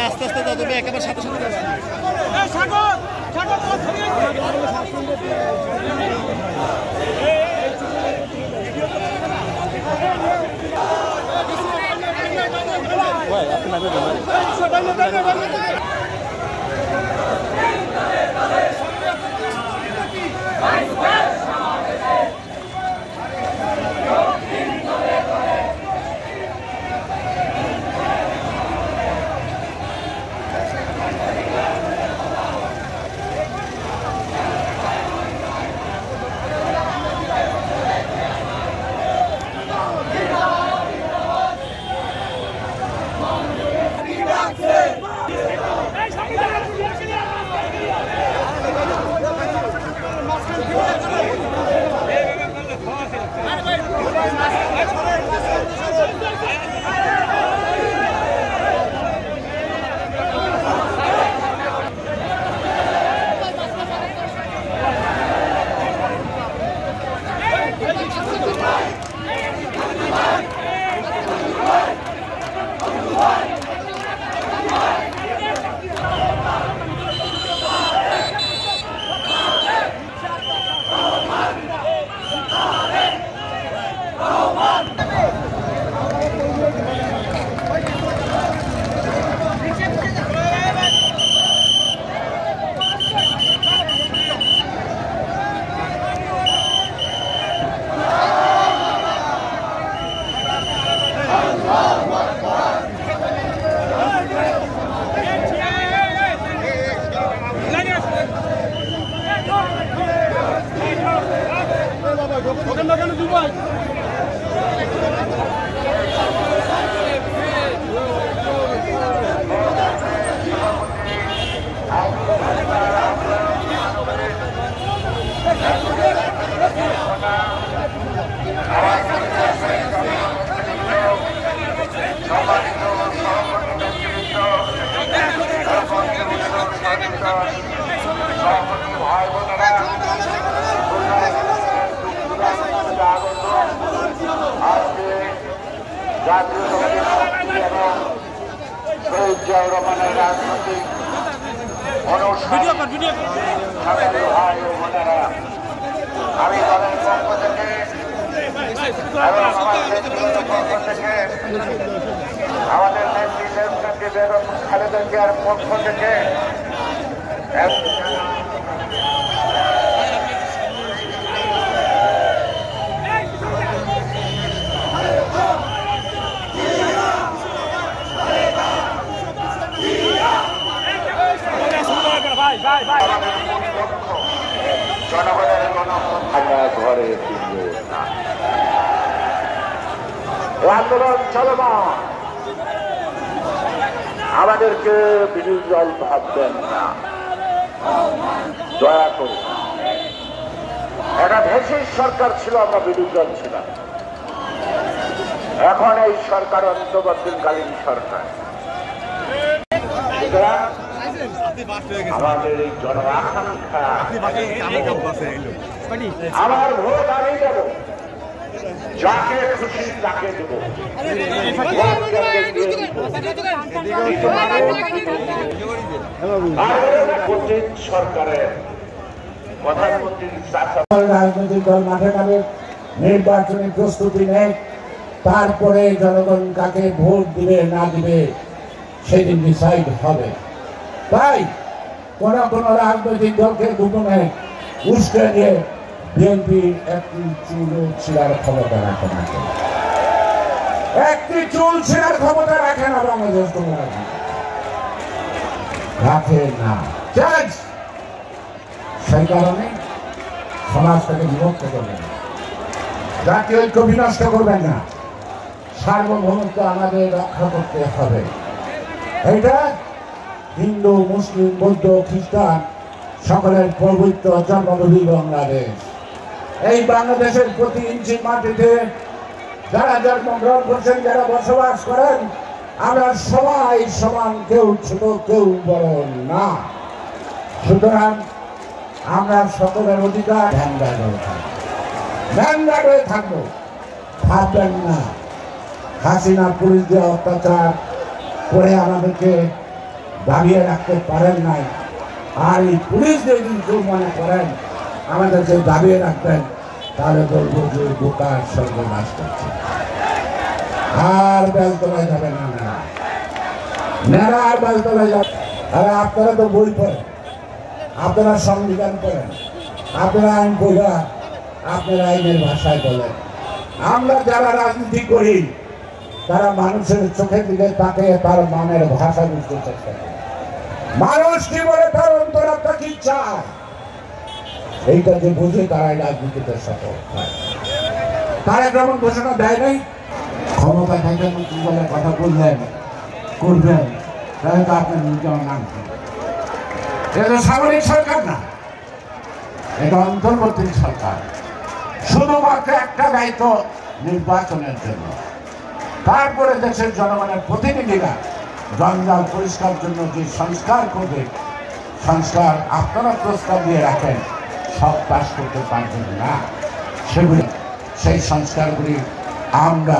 আস্তে আস্তে দাও তুমি একেবারে সাথে সাথে রাজনৈতিক আমি দলের পক্ষ থেকে এবং পক্ষ থেকে আমাদের নেত্রী বেগম খালেদা জিয়ার পক্ষ থেকে জনগণের আমরা ঘরে আন্দোলন চলমান আমাদেরকে বিরোধী দল ভাববেন না, দয়া করে। একটা ভেসির সরকার ছিল, আমরা বিরোধী দল ছিলাম। এখন এই সরকার অন্তর্বর্তীকালীন সরকার। আমাদের এই জন আকাঙ্ক্ষা, আমার ভোট আমি দেব, যাকে খুশি তাকে দেব। সরকারের প্রধানমন্ত্রীর রাজনৈতিক দল মাঠে নামে নির্বাচনী প্রস্তুতি নেয়, তারপরে জনগণ কাকে ভোট দিবে না দিবে সেদিন ডিসাইড হবে। তাই কোন কোন রাজনৈতিক দলকে গোপনে উস্কে দিয়ে বিএনপি একটি চুল ছিঁড়ার ক্ষমতা রাখে না, একটি চুল ছিঁড়ার ক্ষমতা রাখে না বাংলাদেশ রাখে না। সেই কারণে সমাজটাকে বিভক্ত করবেন না, জাতীয় ঐক্য বিনষ্ট করবেন না, সার্বভৌমত্ব আমাদের রক্ষা করতে হবে। এটা হিন্দু, মুসলিম, বৌদ্ধ, খ্রিস্টান সকলের পবিত্র জন্মভূমি বাংলাদেশ। এই বাংলাদেশের প্রতি ইঞ্চি মাটিতে যারা জন্মগ্রহণ করছেন, যারা বসবাস করেন, আমরা সবাই সমান, কেউ ছোট কেউ বড় না। সুতরাং আমরা সকলের অধিকার ধ্যানদার হয়ে থাকবো। ভাববেন না হাসিনা পুলিশ দিয়ে অত্যাচার করে আমাদেরকে দাবিয়ে রাখতে পারেন নাই, আর এই পুলিশ যদি মনে করেন আমাদেরকে দাবিয়ে রাখবেন, তাহলে বলবো যে বোকার সঙ্গে বাস করছে। আর বেলতলায় যাবে না, নেড়া আর বেলতলায় যাবে। আর আপনারা তো বই পড়েন, আপনারা সংবিধান পড়েন, আপনারা আইন পড়া, আপনারা আইনের ভাষায় বলেন। আমরা যারা রাজনীতি করি তারা মানুষের চোখের দিকে তাকে তার মনের ভাষা বুঝতে চেষ্টা করে। মানুষ কি বলে, তার অন্তরাত্মা কি চায়, এইটা যে বুঝে তারাই রাজনীতিতে সফল হয়। তারা যেমন ঘোষণা দেয় নাই, ক্ষমতায় থাকবেন কি বলে কথা বললেন করবেন, তাহলে তো আপনার নিজের নাম। এটা সামরিক সরকার না, এটা অন্তর্বর্তী সরকার। শুধুমাত্র একটা দায়িত্ব নির্বাচনের জন্য, তারপরে দেশের জনগণের প্রতিনিধিরা জঞ্জাল পরিষ্কার জন্য যে সংস্কার করবে, সংস্কার আপনারা প্রস্তাব দিয়ে রাখেন, সব পাশ করতে পারবেন না। সেগুলি সেই সংস্কারগুলি আমরা